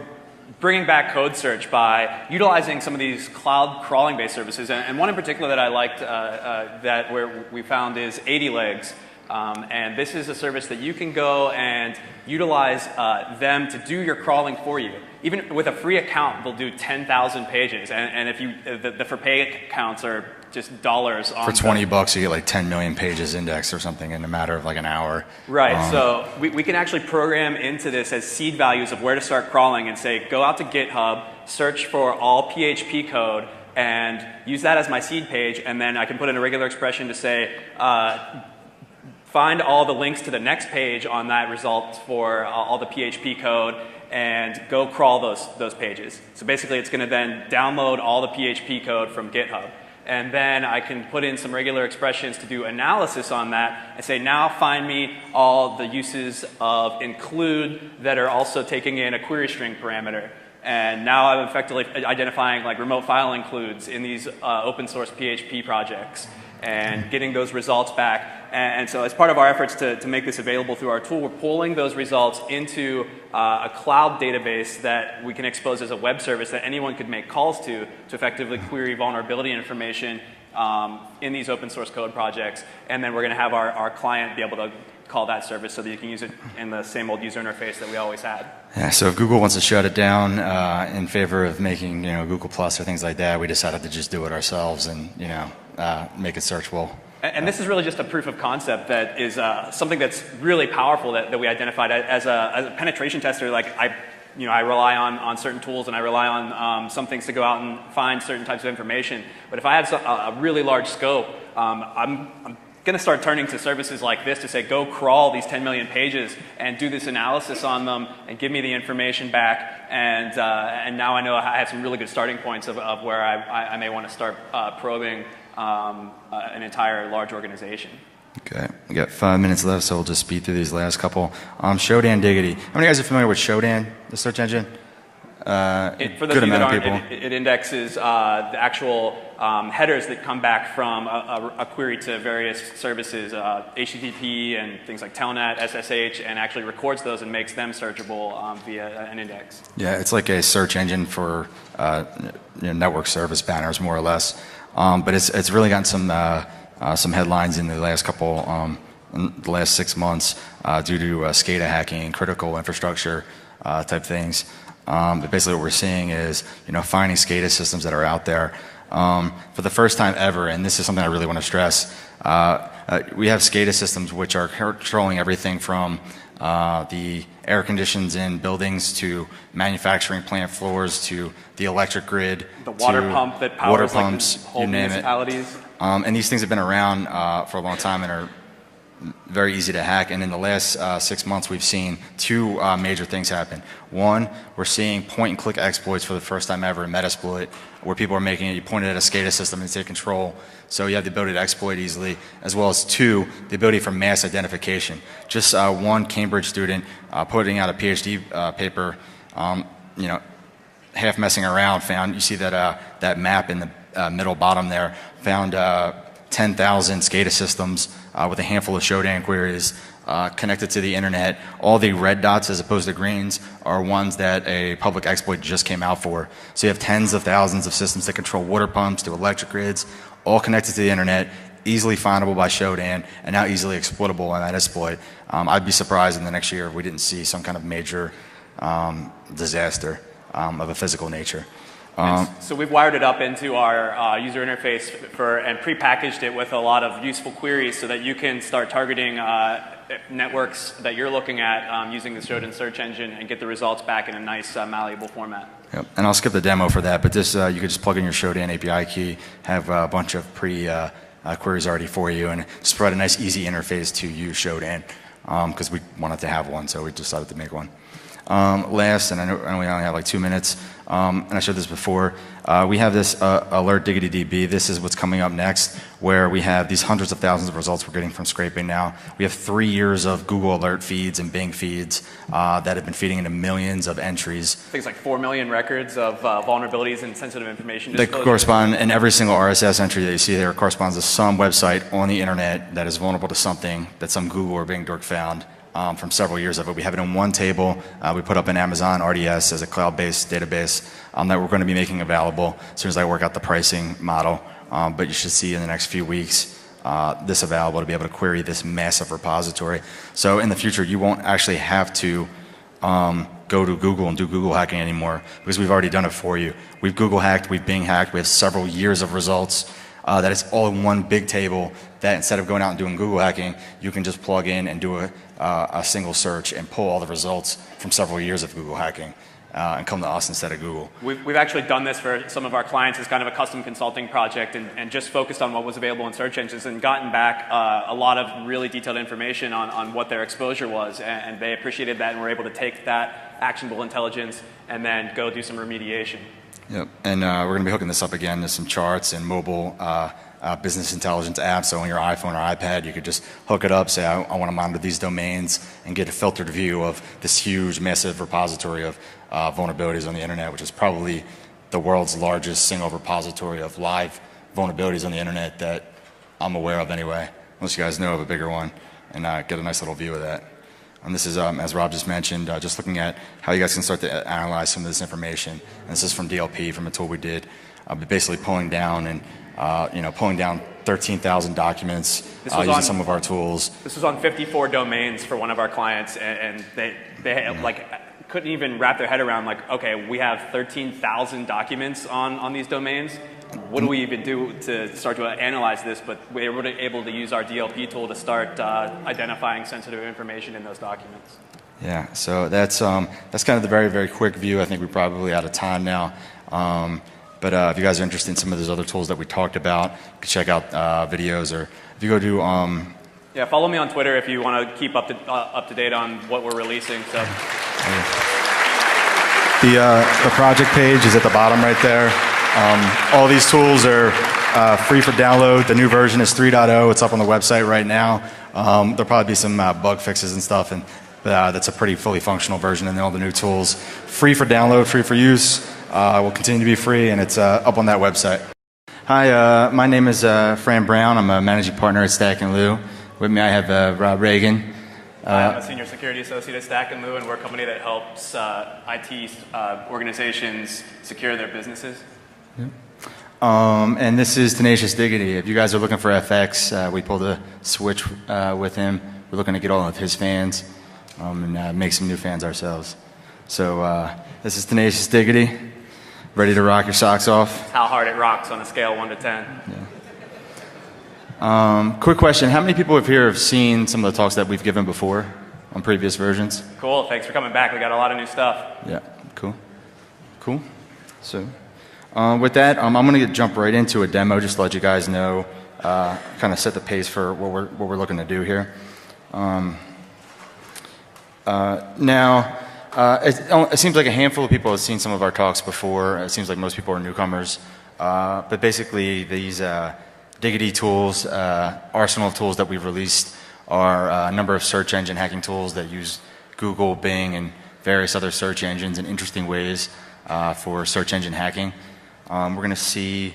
bringing back code search by utilizing some of these cloud crawling based services, and one in particular that I liked that where we found is 80 Legs. And this is a service that you can go and utilize them to do your crawling for you. Even with a free account, they'll do 10,000 pages. And if you, the for pay accounts are just dollars. For $20, you get like 10 million pages indexed or something in a matter of like an hour. Right. So we can actually program into this as seed values of where to start crawling and say, go out to GitHub, search for all PHP code, and use that as my seed page. And then I can put in a regular expression to say, find all the links to the next page on that result for all the PHP code and go crawl those pages. So basically it's going to then download all the PHP code from GitHub. And then I can put in some regular expressions to do analysis on that and say, now find me all the uses of include that are also taking in a query string parameter. And now I'm effectively identifying like remote file includes in these open source PHP projects and getting those results back. And so as part of our efforts to make this available through our tool, we're pulling those results into a cloud database that we can expose as a web service that anyone could make calls to effectively query vulnerability information in these open source code projects. And then we're going to have our client be able to call that service so that you can use it in the same old user interface that we always had. Yeah, so if Google wants to shut it down in favor of making Google Plus or things like that, we decided to just do it ourselves and make it searchable. And this is really just a proof of concept that is something that's really powerful that we identified as a penetration tester. Like I rely on certain tools and I rely on some things to go out and find certain types of information. But if I have a really large scope, I'm going to start turning to services like this to say, go crawl these 10 million pages and do this analysis on them and give me the information back. And now I know I have some really good starting points of where I may want to start probing an entire large organization. Okay, we got 5 minutes left, so we'll just speed through these last couple. Shodan Diggity. How many guys are familiar with Shodan, the search engine? For those of you that aren't, it indexes the actual headers that come back from a query to various services, HTTP and things like Telnet, SSH, and actually records those and makes them searchable via an index. Yeah, it's like a search engine for network service banners, more or less. But it's really gotten some headlines in the last the last 6 months due to SCADA hacking and critical infrastructure type things. But basically what we're seeing is, finding SCADA systems that are out there. For the first time ever, and this is something I really want to stress, we have SCADA systems which are controlling everything from the air conditions in buildings to manufacturing plant floors to the electric grid. The water pump that powers water pumps, whole you name municipalities. And these things have been around for a long time and are very easy to hack. And in the last 6 months, we've seen two major things happen. One, we're seeing point-and-click exploits for the first time ever in Metasploit, where people are making it, you point it at a SCADA system and take control. So you have the ability to exploit easily, as well as two, the ability for mass identification. Just one Cambridge student putting out a PhD paper, half messing around, found, you see that that map in the middle bottom there, found 10,000 SCADA systems with a handful of Shodan queries connected to the internet. All the red dots as opposed to greens are ones that a public exploit just came out for. So you have tens of thousands of systems that control water pumps to electric grids, all connected to the internet, easily findable by Shodan, and now easily exploitable in that exploit. I'd be surprised in the next year if we didn't see some kind of major disaster of a physical nature. So we've wired it up into our user interface and prepackaged it with a lot of useful queries so that you can start targeting networks that you're looking at using the Shodan search engine and get the results back in a nice malleable format. Yep. And I'll skip the demo for that, but this you could just plug in your Shodan API key, have a bunch of queries already for you, and just provide a nice easy interface to use Shodan because we wanted to have one, so we decided to make one. Last, and I know we only have like 2 minutes, and I showed this before, we have this alert Diggity DB. This is what's coming up next, where we have these hundreds of thousands of results we're getting from scraping now. We have 3 years of Google alert feeds and Bing feeds that have been feeding into millions of entries. Things like 4 million records of vulnerabilities and sensitive information They disclosure. correspond, and every single RSS entry that you see there corresponds to some website on the internet that is vulnerable to something that some Google or Bing dork found. From several years of it. We have it in one table. We put up in Amazon RDS as a cloud-based database that we're going to be making available as soon as I work out the pricing model. But you should see in the next few weeks this available to be able to query this massive repository. So in the future, you won't actually have to go to Google and do Google hacking anymore because we've already done it for you. We've Google hacked, we've Bing hacked, we have several years of results. That is all in one big table that instead of going out and doing Google hacking, you can just plug in and do a single search and pull all the results from several years of Google hacking and come to us instead of Google. We've actually done this for some of our clients as kind of a custom consulting project and just focused on what was available in search engines and gotten back a lot of really detailed information on what their exposure was, and they appreciated that and were able to take that actionable intelligence and then go do some remediation. Yep, and we're going to be hooking this up again to some charts and mobile business intelligence apps. So on your iPhone or iPad, you could just hook it up, say, I want to monitor these domains, and get a filtered view of this huge, massive repository of vulnerabilities on the internet, which is probably the world's largest single repository of live vulnerabilities on the internet that I'm aware of anyway, unless you guys know of a bigger one, and get a nice little view of that. And this is, as Rob just mentioned, just looking at how you guys can start to analyze some of this information. And this is from DLP, from a tool we did, basically pulling down and pulling down 13,000 documents using some of our tools. This was on 54 domains for one of our clients, and they like couldn't even wrap their head around like, okay, we have 13,000 documents on these domains. What do we even do to start to analyze this? But we were able to use our DLP tool to start identifying sensitive information in those documents. Yeah, so that's kind of the very, very quick view. I think we're probably out of time now. But if you guys are interested in some of those other tools that we talked about, you can check out videos, or if you go to yeah, follow me on Twitter if you want to keep up to date on what we're releasing. So the project page is at the bottom right there. All these tools are free for download. The new version is 3.0. It's up on the website right now. There'll probably be some bug fixes and stuff, and that's a pretty fully functional version, and all the new tools. Free for download, free for use. Will continue to be free, and it's up on that website. Hi, my name is Fran Brown. I'm a managing partner at Stack & Lou. With me I have Rob Ragan. I'm a senior security associate at Stack & Lou, and we're a company that helps IT organizations secure their businesses. Yeah. And this is Tenacious Diggity. If you guys are looking for FX, we pulled a switch with him. We're looking to get all of his fans and make some new fans ourselves. So this is Tenacious Diggity. Ready to rock your socks off? How hard it rocks on a scale of 1 to 10. Yeah. Quick question. How many people here have seen some of the talks that we've given before on previous versions? Cool. Thanks for coming back. We got a lot of new stuff. Yeah. Cool. Cool. So with that, I'm going to jump right into a demo just to let you guys know, kind of set the pace for what we're looking to do here. It seems like a handful of people have seen some of our talks before. It seems like most people are newcomers. But basically, these Diggity tools, arsenal of tools that we've released, are a number of search engine hacking tools that use Google, Bing, and various other search engines in interesting ways. for search engine hacking. We're going to see,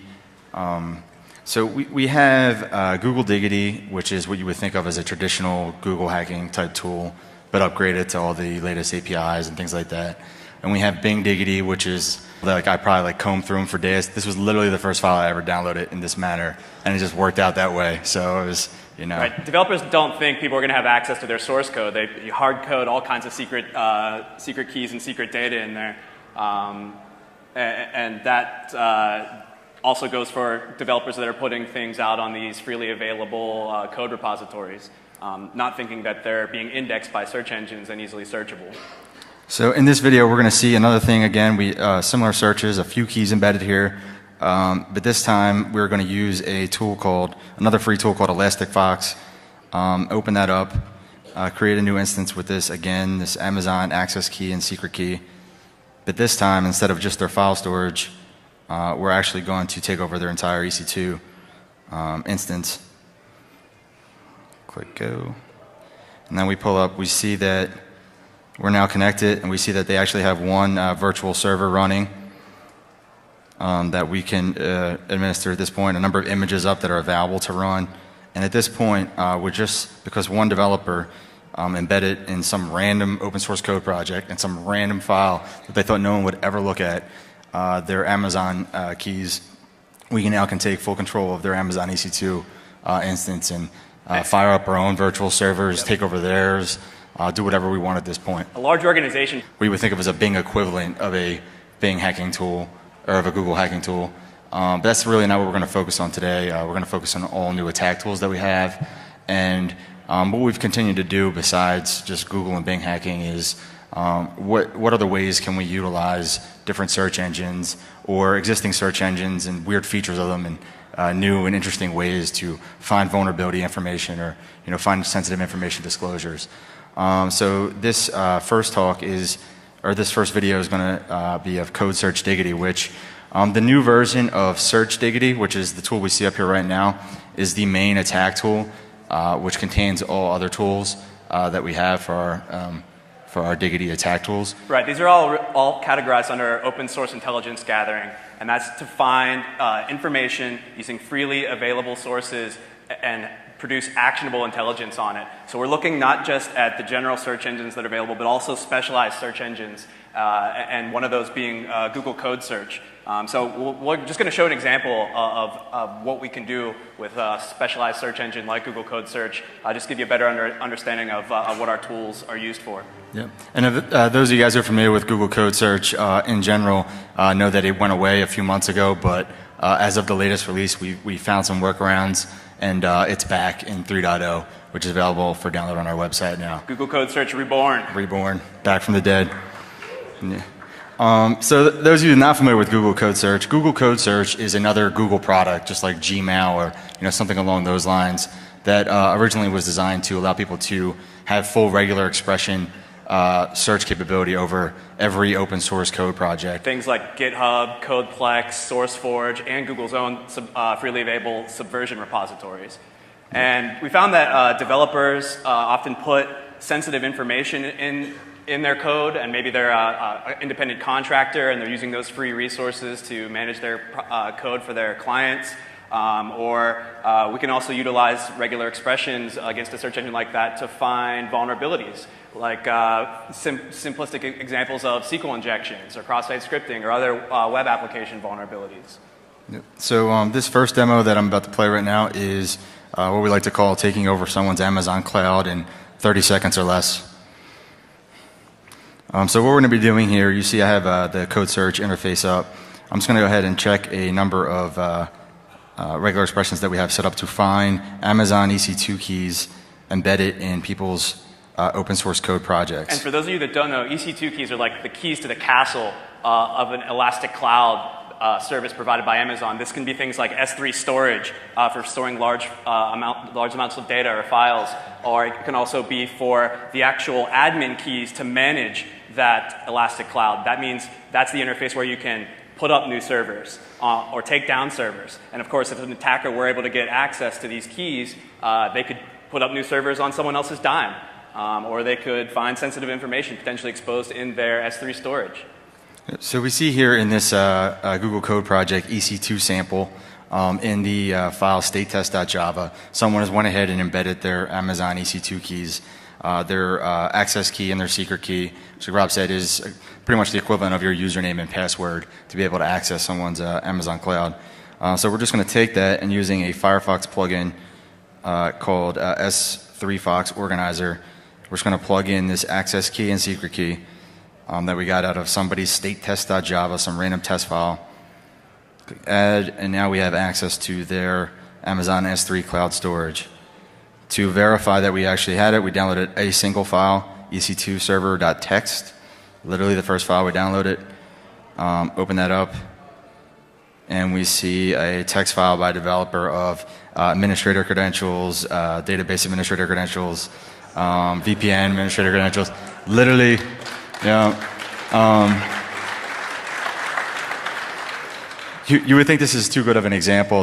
so we have Google Diggity, which is what you would think of as a traditional Google hacking type tool, but upgraded to all the latest APIs and things like that. And we have Bing Diggity, which is like I probably like combed through them for days. This was literally the first file I ever downloaded in this manner, and it just worked out that way. So it was, you know. Right. Developers don't think people are going to have access to their source code. They hard code all kinds of secret keys and secret data in there, and that also goes for developers that are putting things out on these freely available code repositories, not thinking that they're being indexed by search engines and easily searchable. So in this video, we're going to see another thing again. Similar searches, a few keys embedded here, but this time we're going to use another free tool called ElasticFox. Open that up, create a new instance with this again, this Amazon access key and secret key. But this time, instead of just their file storage, we're actually going to take over their entire EC2 instance. Click go, and then we pull up. We see that we're now connected, and we see that they actually have one virtual server running that we can administer at this point, a number of images up that are available to run. And at this point, we're just, because one developer embedded in some random open source code project and some random file that they thought no one would ever look at, their Amazon keys, we now can take full control of their Amazon EC2 instance and fire up our own virtual servers, take over theirs, do whatever we want at this point. A large organization. We would think of as a Bing equivalent of a Bing hacking tool or of a Google hacking tool. But that's really not what we're going to focus on today. We're going to focus on all new attack tools that we have. And what we've continued to do besides just Google and Bing hacking is what other ways can we utilize different search engines or existing search engines and weird features of them and new and interesting ways to find vulnerability information or find sensitive information disclosures. So this first video is going to be of Code Search Diggity, which the new version of Search Diggity, which is the tool we see up here right now, is the main attack tool, which contains all other tools that we have for our Diggity attack tools. Right. These are all categorized under open source intelligence gathering, and that's to find information using freely available sources and produce actionable intelligence on it. So we're looking not just at the general search engines that are available, but also specialized search engines, and one of those being Google Code Search. So we're just going to show an example of what we can do with a specialized search engine like Google Code Search, just give you a better understanding of what our tools are used for. Yeah, and those of you guys who are familiar with Google Code Search in general know that it went away a few months ago, but as of the latest release, we found some workarounds, and it's back in 3.0, which is available for download on our website now. Google Code Search Reborn. Reborn, back from the dead. Yeah. So those of you not familiar with Google Code Search is another Google product, just like Gmail or something along those lines, that originally was designed to allow people to have full regular expression search capability over every open source code project. Things like GitHub, CodePlex, SourceForge, and Google's own freely available Subversion repositories. And we found that developers often put sensitive information in their code, and maybe they're an independent contractor and they're using those free resources to manage their code for their clients. Or we can also utilize regular expressions against a search engine like that to find vulnerabilities, like simplistic examples of SQL injections or cross-site scripting or other web application vulnerabilities. Yep. So this first demo that I'm about to play right now is what we like to call taking over someone's Amazon cloud in 30 seconds or less. So what we're going to be doing here, you see I have the Code Search interface up. I'm just going to go ahead and check a number of regular expressions that we have set up to find Amazon EC2 keys embedded in people's open source code projects. And for those of you that don't know, EC2 keys are like the keys to the castle of an elastic cloud service provided by Amazon. This can be things like S3 storage for storing large amounts of data or files, or it can also be for the actual admin keys to manage that elastic cloud. That means that's the interface where you can put up new servers or take down servers. And of course, if an attacker were able to get access to these keys, they could put up new servers on someone else's dime, or they could find sensitive information potentially exposed in their S3 storage. So we see here in this Google Code project EC2 sample in the file statetest.java, someone has went ahead and embedded their Amazon EC2 keys, their access key and their secret key, which like Rob said is pretty much the equivalent of your username and password to be able to access someone's Amazon cloud. So we're just going to take that and using a Firefox plugin called S3 Fox Organizer, we're just going to plug in this access key and secret key that we got out of somebody's statetest.java, some random test file. Click add, and now we have access to their Amazon S3 cloud storage. To verify that we actually had it, we downloaded a single file, ec2 server.txt, literally the first file we downloaded. Open that up, and we see a text file by developer of administrator credentials, database administrator credentials, VPN administrator credentials. Literally, you would think this is too good of an example